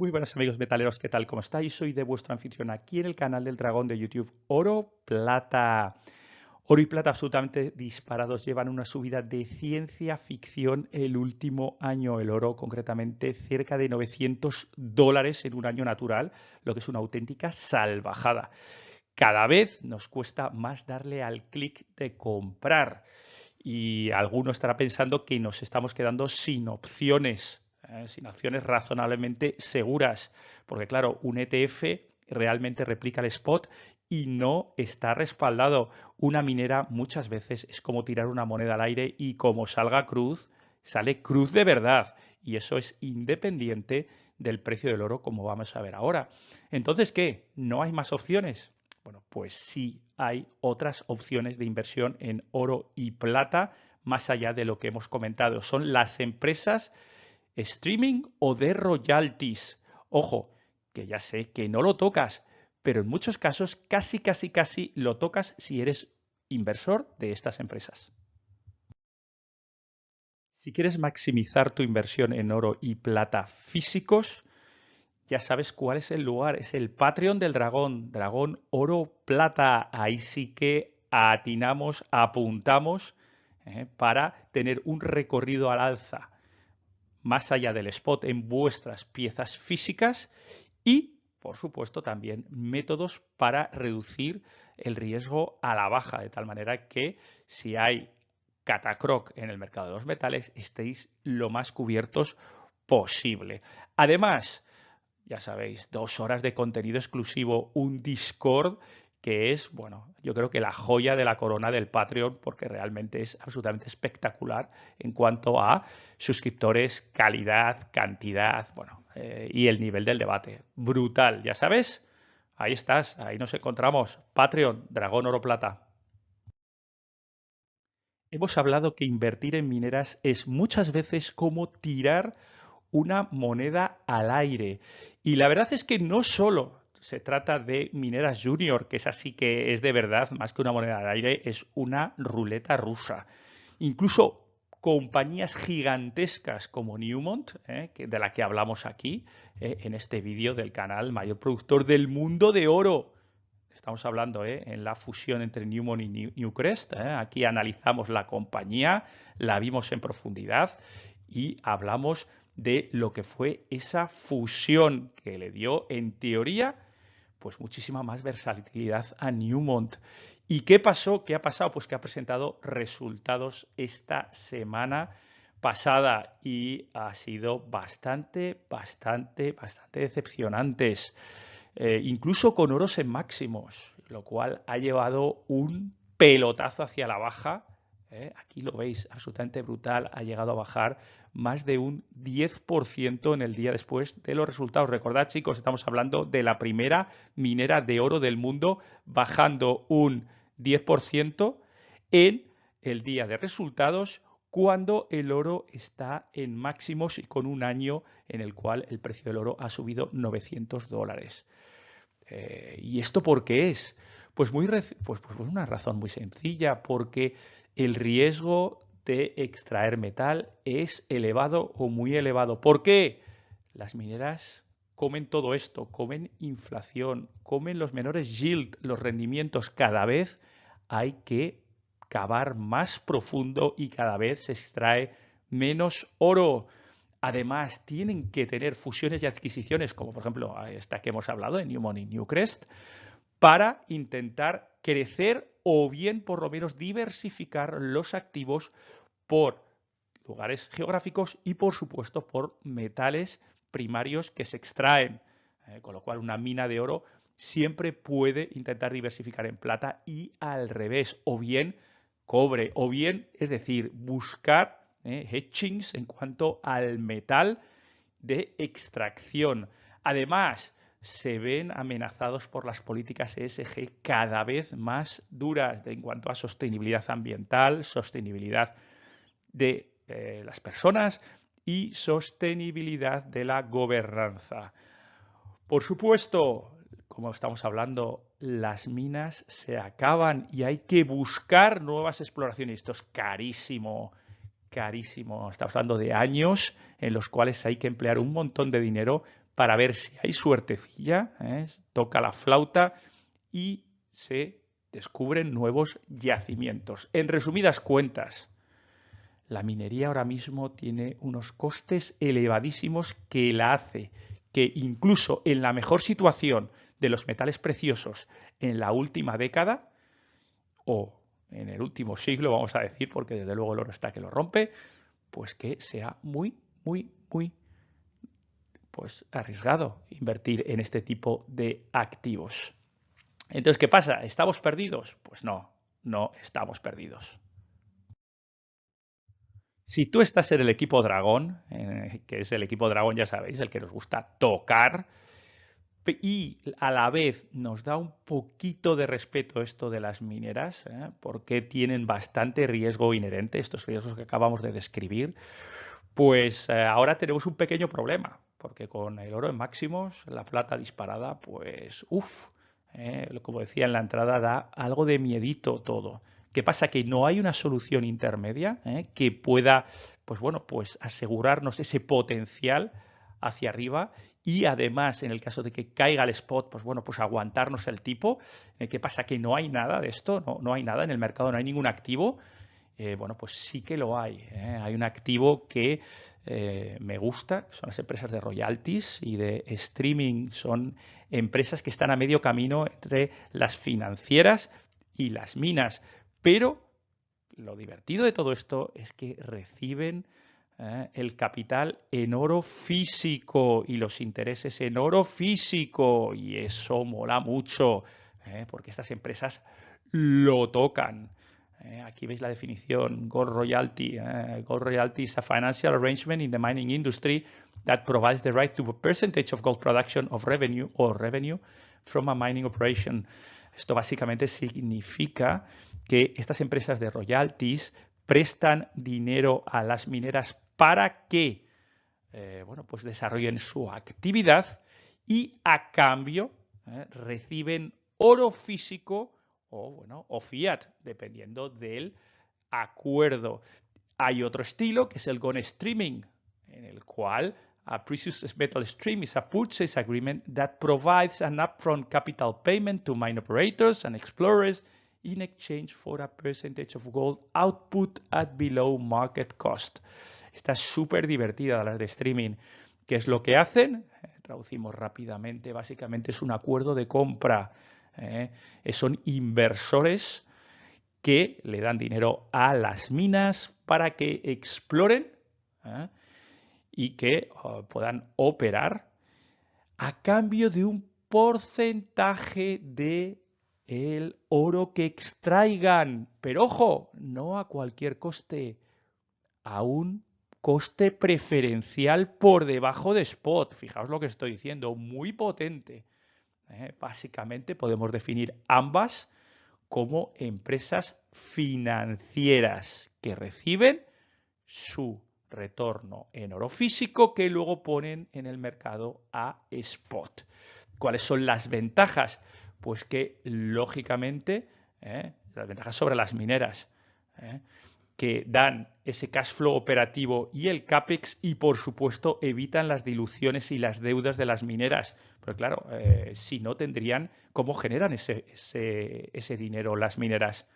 Muy buenas amigos metaleros, ¿qué tal? ¿Cómo estáis? Soy de vuestro anfitrión aquí en el canal del Dragón de YouTube. Oro, plata. Oro y plata absolutamente disparados, llevan una subida de ciencia ficción el último año. El oro, concretamente, cerca de $900 en un año natural, lo que es una auténtica salvajada. Cada vez nos cuesta más darle al clic de comprar y alguno estará pensando que nos estamos quedando sin opciones razonablemente seguras, porque claro, un ETF realmente replica el spot y no está respaldado. Una minera muchas veces es como tirar una moneda al aire y como salga cruz, sale cruz de verdad. Y eso es independiente del precio del oro, como vamos a ver ahora. Entonces, ¿qué? ¿No hay más opciones? Bueno, pues sí hay otras opciones de inversión en oro y plata, más allá de lo que hemos comentado. Son las empresas streaming o de royalties. Ojo, que ya sé que no lo tocas, pero en muchos casos casi lo tocas si eres inversor de estas empresas. Si quieres maximizar tu inversión en oro y plata físicos, ya sabes cuál es el lugar, es el Patreon del Dragón, Dragón Oro Plata. Ahí sí que atinamos, apuntamos para tener un recorrido al alza más allá del spot en vuestras piezas físicas y, por supuesto, también métodos para reducir el riesgo a la baja, de tal manera que si hay catacroc en el mercado de los metales, estéis lo más cubiertos posible. Además, ya sabéis, 2 horas de contenido exclusivo, un Discord que es, bueno, yo creo que la joya de la corona del Patreon, porque realmente es absolutamente espectacular en cuanto a suscriptores, calidad, cantidad, bueno, y el nivel del debate. Brutal, ya sabes, ahí estás, ahí nos encontramos. Patreon, Dragón Oro Plata. Hemos hablado que invertir en mineras es muchas veces como tirar una moneda al aire. Y la verdad es que no solo se trata de mineras junior, que es así que es de verdad, más que una moneda al aire, es una ruleta rusa. Incluso compañías gigantescas como Newmont, de la que hablamos aquí, en este vídeo del canal, mayor productor del mundo de oro. Estamos hablando en la fusión entre Newmont y Newcrest. Aquí analizamos la compañía, la vimos en profundidad y hablamos de lo que fue esa fusión que le dio, en teoría, pues muchísima más versatilidad a Newmont. ¿Y qué pasó? ¿Qué ha pasado? Pues que ha presentado resultados esta semana pasada y ha sido bastante decepcionantes. Incluso con oros en máximos, lo cual ha llevado un pelotazo hacia la baja. Aquí lo veis, absolutamente brutal, ha llegado a bajar más de un 10% en el día después de los resultados. Recordad, chicos, estamos hablando de la primera minera de oro del mundo bajando un 10% en el día de resultados, cuando el oro está en máximos y con un año en el cual el precio del oro ha subido $900. ¿Y esto por qué es? Pues por una razón muy sencilla, porque el riesgo de extraer metal es elevado o muy elevado. ¿Por qué? Las mineras comen todo esto, comen inflación, comen los menores yield, los rendimientos. Cada vez hay que cavar más profundo y cada vez se extrae menos oro. Además, tienen que tener fusiones y adquisiciones, como por ejemplo esta que hemos hablado de Newmont y Newcrest, para intentar crecer o bien por lo menos diversificar los activos por lugares geográficos y por supuesto por metales primarios que se extraen. Con lo cual una mina de oro siempre puede intentar diversificar en plata y al revés, o bien cobre, o bien, es decir, buscar hedgings en cuanto al metal de extracción. Además, se ven amenazados por las políticas ESG cada vez más duras en cuanto a sostenibilidad ambiental, sostenibilidad de las personas y sostenibilidad de la gobernanza. Por supuesto, como estamos hablando, las minas se acaban y hay que buscar nuevas exploraciones. Esto es carísimo, carísimo. Estamos hablando de años en los cuales hay que emplear un montón de dinero para ver si hay suertecilla, toca la flauta y se descubren nuevos yacimientos. En resumidas cuentas, la minería ahora mismo tiene unos costes elevadísimos que la hace que incluso en la mejor situación de los metales preciosos en la última década o en el último siglo, vamos a decir, porque desde luego el oro está que lo rompe, pues que sea muy, muy, muy pues arriesgado invertir en este tipo de activos. Entonces, ¿qué pasa? ¿Estamos perdidos? Pues no, no estamos perdidos. Si tú estás en el equipo dragón, que es el equipo dragón, ya sabéis, el que nos gusta tocar, y a la vez nos da un poquito de respeto esto de las mineras, porque tienen bastante riesgo inherente, estos riesgos que acabamos de describir, pues ahora tenemos un pequeño problema, porque con el oro en máximos, la plata disparada, pues uff, como decía en la entrada, da algo de miedito todo. ¿Qué pasa? Que no hay una solución intermedia que pueda, pues bueno, pues asegurarnos ese potencial hacia arriba y además, en el caso de que caiga el spot, pues bueno, pues aguantarnos el tipo. ¿Qué pasa? Que no hay nada de esto, no hay nada en el mercado, no hay ningún activo. Bueno, pues sí que lo hay. Hay un activo que me gusta, que son las empresas de royalties y de streaming. Son empresas que están a medio camino entre las financieras y las minas. Pero lo divertido de todo esto es que reciben el capital en oro físico y los intereses en oro físico. Y eso mola mucho, porque estas empresas lo tocan. Aquí veis la definición, Gold Royalty. Gold Royalty is a financial arrangement in the mining industry that provides the right to a percentage of gold production of revenue or revenue from a mining operation. Esto básicamente significa que estas empresas de royalties prestan dinero a las mineras para que bueno, pues desarrollen su actividad y a cambio reciben oro físico o, bueno, o fiat, dependiendo del acuerdo. Hay otro estilo que es el Gone Streaming, en el cual a precious metal stream is a purchase agreement that provides an upfront capital payment to mine operators and explorers in exchange for a percentage of gold output at below market cost. Está súper divertida las de streaming. ¿Qué es lo que hacen? Traducimos rápidamente. Básicamente es un acuerdo de compra. Son inversores que le dan dinero a las minas para que exploren y que puedan operar a cambio de un porcentaje de el oro que extraigan. Pero ojo, no a cualquier coste, a un coste preferencial por debajo de spot. Fijaos lo que estoy diciendo, muy potente. Básicamente podemos definir ambas como empresas financieras que reciben su retorno en oro físico que luego ponen en el mercado a spot. ¿Cuáles son las ventajas? Pues que lógicamente las ventajas sobre las mineras, que dan ese cash flow operativo y el CAPEX y, por supuesto, evitan las diluciones y las deudas de las mineras. Pero claro, si no tendrían, ¿cómo generan ese dinero las mineras?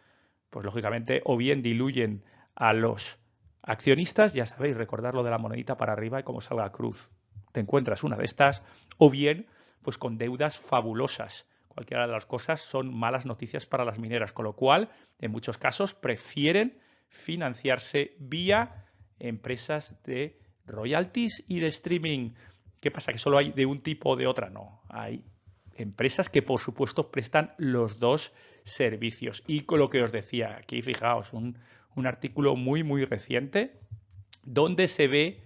Pues lógicamente o bien diluyen a los accionistas, ya sabéis, recordar lo de la monedita para arriba y cómo salga cruz. Te encuentras una de estas, o bien pues con deudas fabulosas. Cualquiera de las cosas son malas noticias para las mineras, con lo cual en muchos casos prefieren financiarse vía empresas de royalties y de streaming. ¿Qué pasa? ¿Que solo hay de un tipo o de otra? No, hay empresas que por supuesto prestan los dos servicios. Y con lo que os decía, aquí fijaos, un artículo muy muy reciente donde se ve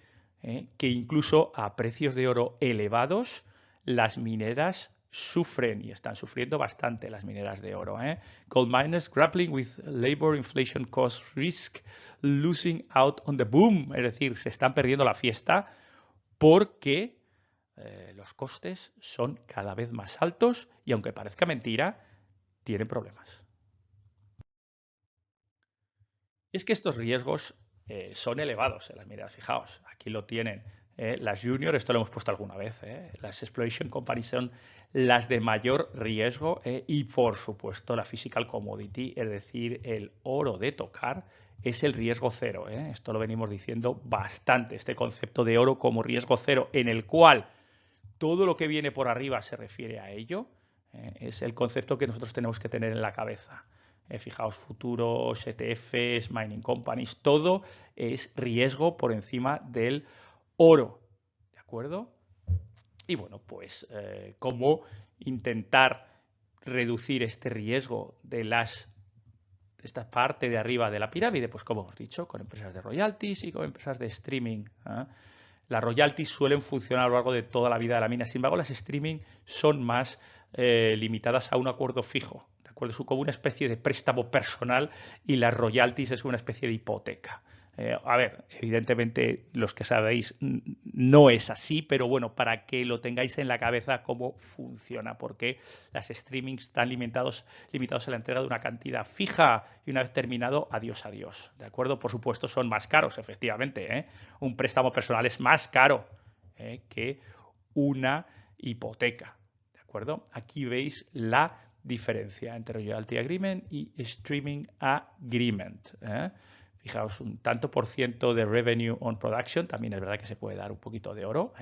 que incluso a precios de oro elevados las mineras sufren y están sufriendo bastante las mineras de oro. Gold miners grappling with labor inflation cost risk losing out on the boom, es decir, se están perdiendo la fiesta porque los costes son cada vez más altos y aunque parezca mentira, tienen problemas. Es que estos riesgos son elevados en las mineras. Fijaos, aquí lo tienen. Las junior, esto lo hemos puesto alguna vez, las exploration companies son las de mayor riesgo y por supuesto la physical commodity, es decir, el oro de tocar es el riesgo cero. Esto lo venimos diciendo bastante, este concepto de oro como riesgo cero en el cual todo lo que viene por arriba se refiere a ello, es el concepto que nosotros tenemos que tener en la cabeza. Fijaos, futuros, ETFs, mining companies, todo es riesgo por encima del oro, ¿de acuerdo? Y bueno, pues cómo intentar reducir este riesgo de esta parte de arriba de la pirámide, pues como hemos dicho, con empresas de royalties y con empresas de streaming. Las royalties suelen funcionar a lo largo de toda la vida de la mina, sin embargo las streaming son más limitadas a un acuerdo fijo, ¿de acuerdo? Es como una especie de préstamo personal y las royalties es una especie de hipoteca. A ver, evidentemente los que sabéis no es así, pero bueno, para que lo tengáis en la cabeza cómo funciona, porque las streamings están limitados a la entrega de una cantidad fija y una vez terminado, adiós, adiós, ¿de acuerdo? Por supuesto son más caros, efectivamente, un préstamo personal es más caro que una hipoteca, ¿de acuerdo? Aquí veis la diferencia entre royalty agreement y streaming agreement. Fijaos, un tanto por ciento de revenue on production, también es verdad que se puede dar un poquito de oro,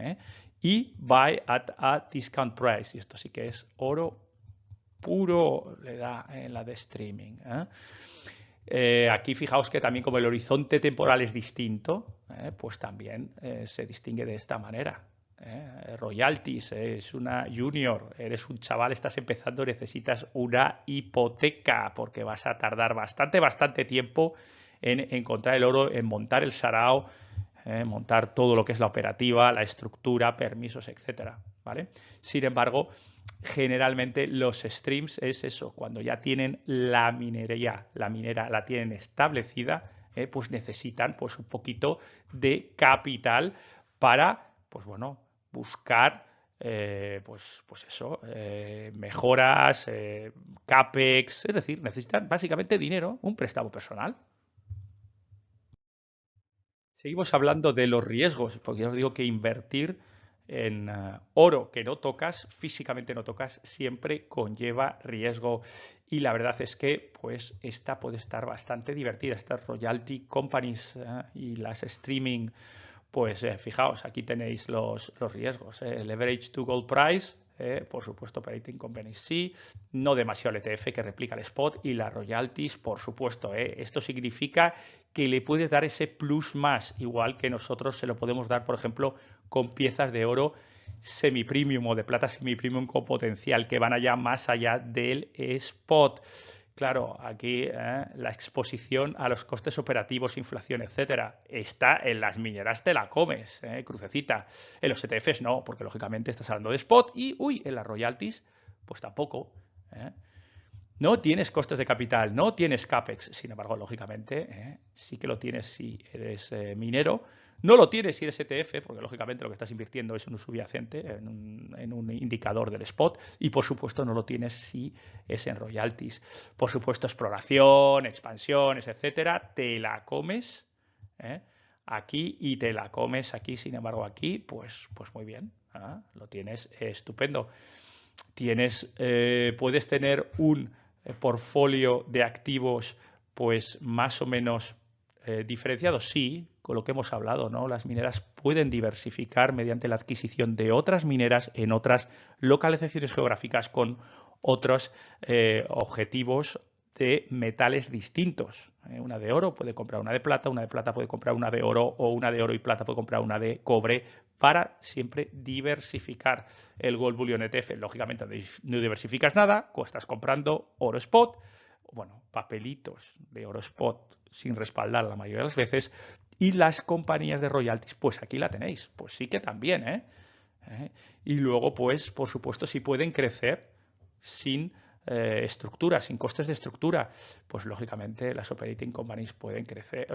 y buy at a discount price, y esto sí que es oro puro, le da en la de streaming. Aquí fijaos que también como el horizonte temporal es distinto, pues también se distingue de esta manera. Royalties, es una junior, eres un chaval, estás empezando, necesitas una hipoteca porque vas a tardar bastante tiempo en encontrar el oro, en montar el sarao, montar todo lo que es la operativa, la estructura, permisos, etcétera, ¿vale? Sin embargo, generalmente los streams es eso, cuando ya tienen la minera la tienen establecida, pues necesitan pues un poquito de capital para, pues bueno, buscar pues eso, mejoras, CAPEX, es decir, necesitan básicamente dinero, un préstamo personal. Seguimos hablando de los riesgos, porque ya os digo que invertir en oro que no tocas, físicamente no tocas, siempre conlleva riesgo. Y la verdad es que pues esta puede estar bastante divertida, estas royalty companies y las streaming. Pues fijaos, aquí tenéis los riesgos. Leverage to gold price, por supuesto operating company sí, no demasiado el ETF que replica el spot y las royalties, por supuesto. Esto significa que le puedes dar ese plus más, igual que nosotros se lo podemos dar, por ejemplo, con piezas de oro semi-premium o de plata semi-premium con potencial, que van allá más allá del spot. Claro, aquí la exposición a los costes operativos, inflación, etcétera, está en las mineras, te la comes, crucecita. En los ETFs no, porque lógicamente estás hablando de spot y, en las royalties, pues tampoco. No tienes costes de capital, no tienes CAPEX, sin embargo, lógicamente, sí que lo tienes si eres minero, no lo tienes si eres ETF, porque lógicamente lo que estás invirtiendo es en un subyacente, en un indicador del spot, y por supuesto no lo tienes si es en royalties. Por supuesto, exploración, expansiones, etcétera, te la comes aquí y te la comes aquí, sin embargo, aquí, pues muy bien, lo tienes estupendo. Puedes tener un portfolio de activos pues más o menos diferenciados, sí, con lo que hemos hablado, ¿no? Las mineras pueden diversificar mediante la adquisición de otras mineras en otras localizaciones geográficas con otros objetivos de metales distintos. Una de oro puede comprar una de plata puede comprar una de oro, o una de oro y plata puede comprar una de cobre, para siempre diversificar. El Gold Bullion ETF, lógicamente no diversificas nada, estás comprando oro spot, bueno, papelitos de oro spot sin respaldar la mayoría de las veces, y las compañías de royalties, pues aquí la tenéis, pues sí que también, y luego, pues, por supuesto, si pueden crecer sin estructura, sin costes de estructura, pues lógicamente las operating companies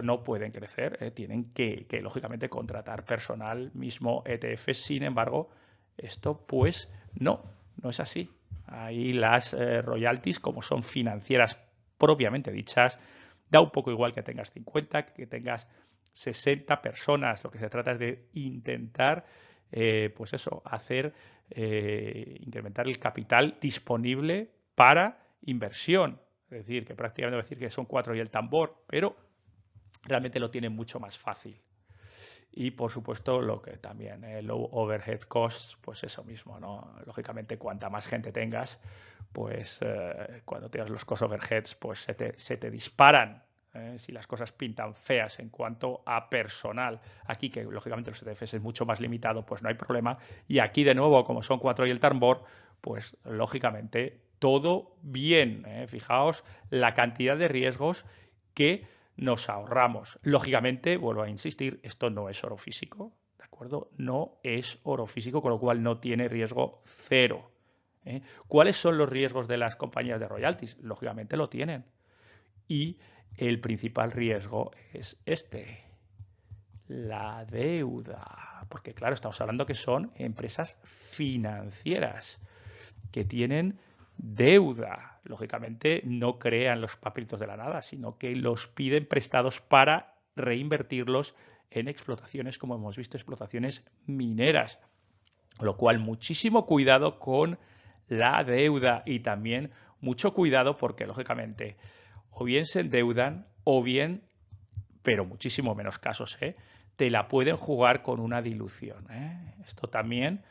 no pueden crecer, tienen que lógicamente contratar personal, mismo ETF. Sin embargo, esto pues no es así. Ahí las royalties, como son financieras propiamente dichas, da un poco igual que tengas 50, que tengas 60 personas. Lo que se trata es de intentar, pues eso, incrementar el capital disponible para inversión. Es decir, que prácticamente va a decir que son 4 y el tambor, pero realmente lo tienen mucho más fácil. Y por supuesto, lo que también, low overhead costs, pues eso mismo, ¿no? Lógicamente, cuanta más gente tengas, pues cuando tengas los cost overheads, pues se te disparan. Si las cosas pintan feas en cuanto a personal. Aquí, que lógicamente los ETFs es mucho más limitado, pues no hay problema. Y aquí, de nuevo, como son 4 y el tambor, pues lógicamente todo bien. Fijaos la cantidad de riesgos que nos ahorramos. Lógicamente, vuelvo a insistir, esto no es oro físico, ¿de acuerdo? No es oro físico, con lo cual no tiene riesgo cero. ¿Cuáles son los riesgos de las compañías de royalties? Lógicamente lo tienen. Y el principal riesgo es la deuda. Porque claro, estamos hablando que son empresas financieras que tienen deuda. Lógicamente no crean los papelitos de la nada, sino que los piden prestados para reinvertirlos en explotaciones, como hemos visto, explotaciones mineras. Lo cual, muchísimo cuidado con la deuda y también mucho cuidado porque, lógicamente, o bien se endeudan o bien, pero muchísimo menos casos, te la pueden jugar con una dilución. Esto también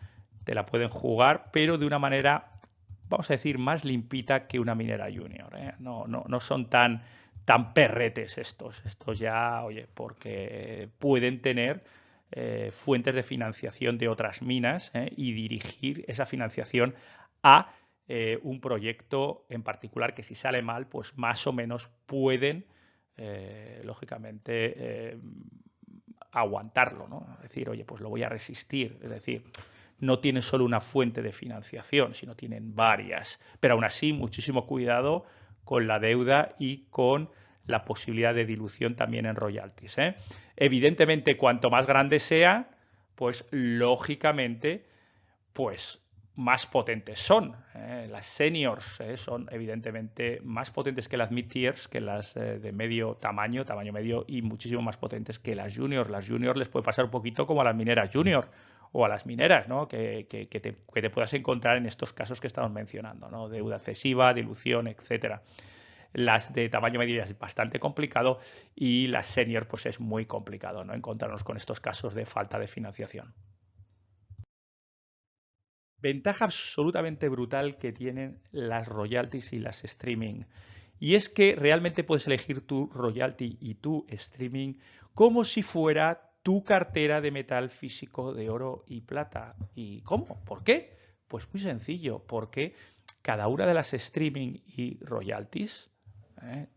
te la pueden jugar, pero de una manera, vamos a decir, más limpita que una minera junior. No son tan perretes estos. Estos ya, oye, porque pueden tener fuentes de financiación de otras minas y dirigir esa financiación a un proyecto en particular que si sale mal, pues más o menos pueden, lógicamente, aguantarlo, ¿no? Es decir, oye, pues lo voy a resistir. Es decir, no tienen solo una fuente de financiación, sino tienen varias. Pero aún así, muchísimo cuidado con la deuda y con la posibilidad de dilución también en royalties. Evidentemente, cuanto más grande sea, pues lógicamente, pues más potentes son. Las seniors son evidentemente más potentes que las mid-tiers, que las de tamaño medio, y muchísimo más potentes que las juniors. Las juniors les puede pasar un poquito como a las mineras junior o a las mineras, ¿no? que te puedas encontrar en estos casos que estamos mencionando, ¿no? Deuda excesiva, dilución, etcétera. Las de tamaño medio es bastante complicado y las senior pues es muy complicado, ¿no? Encontrarnos con estos casos de falta de financiación. Ventaja absolutamente brutal que tienen las royalties y las streaming. Y es que realmente puedes elegir tu royalty y tu streaming como si fuera tu cartera de metal físico de oro y plata. ¿Y cómo? ¿Por qué? Pues muy sencillo, porque cada una de las streaming y royalties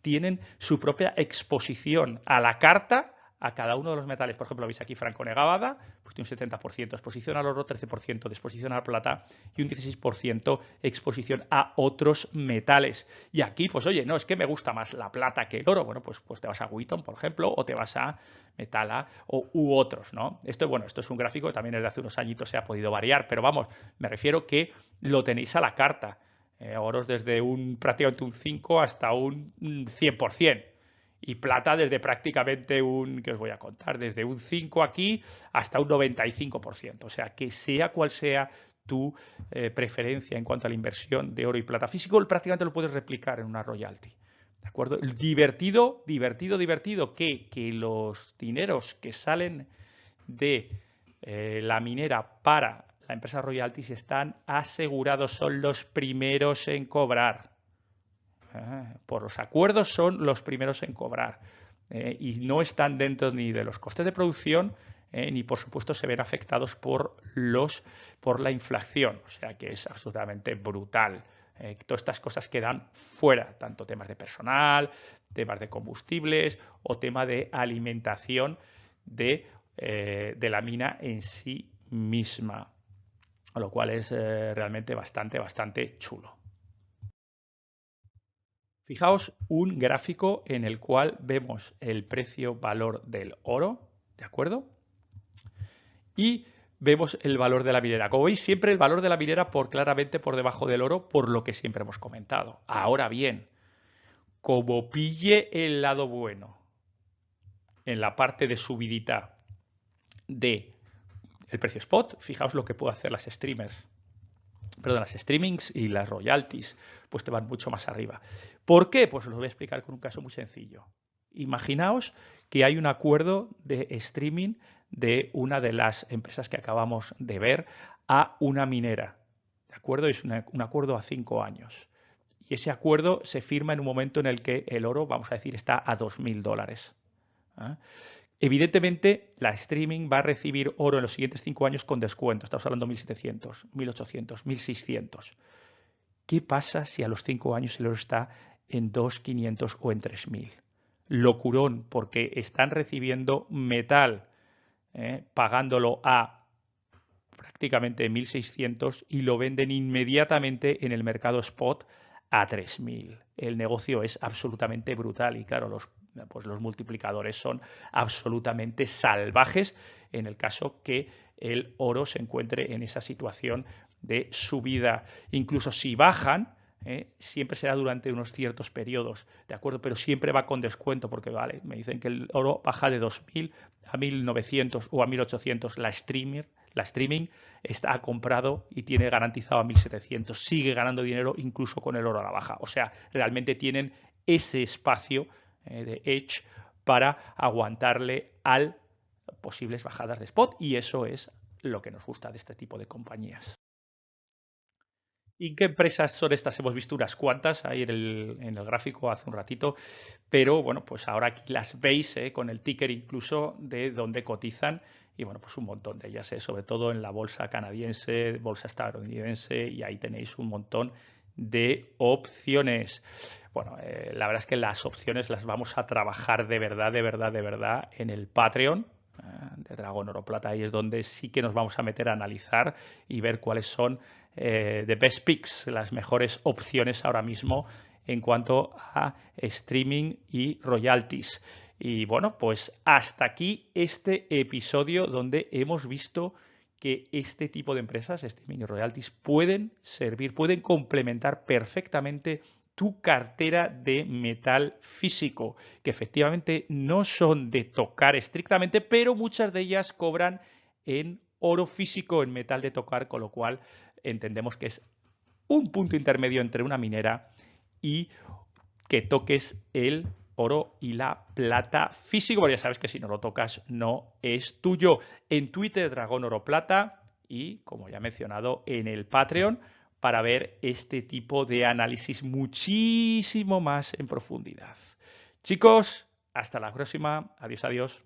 tienen su propia exposición a la carta a cada uno de los metales. Por ejemplo, veis aquí Franco Nevada, pues tiene un 70% exposición al oro, 13% de exposición a la plata y un 16% exposición a otros metales. Y aquí, pues oye, no, es que me gusta más la plata que el oro. Bueno, pues te vas a Wheaton, por ejemplo, o te vas a Metala u otros, ¿no? Esto es un gráfico que también desde hace unos añitos se ha podido variar, pero vamos, me refiero que lo tenéis a la carta. Oros desde prácticamente un 5 hasta un 100%. Y plata desde prácticamente ¿qué os voy a contar? Desde un 5 aquí hasta un 95%. O sea, que sea cual sea tu preferencia en cuanto a la inversión de oro y plata físico, prácticamente lo puedes replicar en una royalty. ¿De acuerdo? Divertido, que los dineros que salen de la minera para la empresa royalties están asegurados, son los primeros en cobrar. Por los acuerdos son los primeros en cobrar y no están dentro ni de los costes de producción ni por supuesto se ven afectados por la inflación, o sea que es absolutamente brutal. Todas estas cosas quedan fuera, tanto temas de personal, temas de combustibles o tema de alimentación de la mina en sí misma, lo cual es realmente bastante chulo. Fijaos un gráfico en el cual vemos el precio-valor del oro, ¿de acuerdo? Y vemos el valor de la minera. Como veis, siempre el valor de la minera claramente por debajo del oro, por lo que siempre hemos comentado. Ahora bien, como pille el lado bueno en la parte de subidita de el precio spot, fijaos lo que puede hacer las streamings y las royalties, pues te van mucho más arriba. ¿Por qué? Pues os lo voy a explicar con un caso muy sencillo. Imaginaos que hay un acuerdo de streaming de una de las empresas que acabamos de ver a una minera. ¿De acuerdo? Es un acuerdo a 5 años. Y ese acuerdo se firma en un momento en el que el oro, vamos a decir, está a $2.000. ¿Eh? Evidentemente, la streaming va a recibir oro en los siguientes 5 años con descuento. Estamos hablando de 1.700, 1.800, 1.600. ¿Qué pasa si a los 5 años el oro está en 2.500 o en 3.000? Locurón, porque están recibiendo metal, pagándolo a prácticamente 1.600 y lo venden inmediatamente en el mercado spot a 3.000. El negocio es absolutamente brutal y claro, los multiplicadores son absolutamente salvajes en el caso que el oro se encuentre en esa situación de subida. Incluso si bajan, siempre será durante unos ciertos periodos, ¿de acuerdo? Pero siempre va con descuento porque, vale, me dicen que el oro baja de 2.000 a 1.900 o a 1.800 la streaming está comprado y tiene garantizado a 1.700. Sigue ganando dinero incluso con el oro a la baja. O sea, realmente tienen ese espacio de edge para aguantarle a posibles bajadas de spot y eso es lo que nos gusta de este tipo de compañías. ¿Y qué empresas son estas? Hemos visto unas cuantas ahí en el gráfico hace un ratito, pero bueno, pues ahora aquí las veis con el ticker incluso de dónde cotizan y bueno, pues un montón de ellas, sobre todo en la bolsa canadiense, bolsa estadounidense y ahí tenéis un montón de opciones. Bueno, la verdad es que las opciones las vamos a trabajar de verdad en el Patreon de Dragón Oro Plata. Ahí es donde sí que nos vamos a meter a analizar y ver cuáles son the best picks, las mejores opciones ahora mismo en cuanto a streaming y royalties. Y bueno, pues hasta aquí este episodio donde hemos visto que este tipo de empresas, streaming y royalties, pueden servir, pueden complementar perfectamente tu cartera de metal físico, que efectivamente no son de tocar estrictamente, pero muchas de ellas cobran en oro físico, en metal de tocar, con lo cual entendemos que es un punto intermedio entre una minera y que toques el oro y la plata físico, porque ya sabes que si no lo tocas no es tuyo. En Twitter, Dragón Oro Plata y, como ya he mencionado, en el Patreon para ver este tipo de análisis muchísimo más en profundidad. Chicos, hasta la próxima. Adiós, adiós.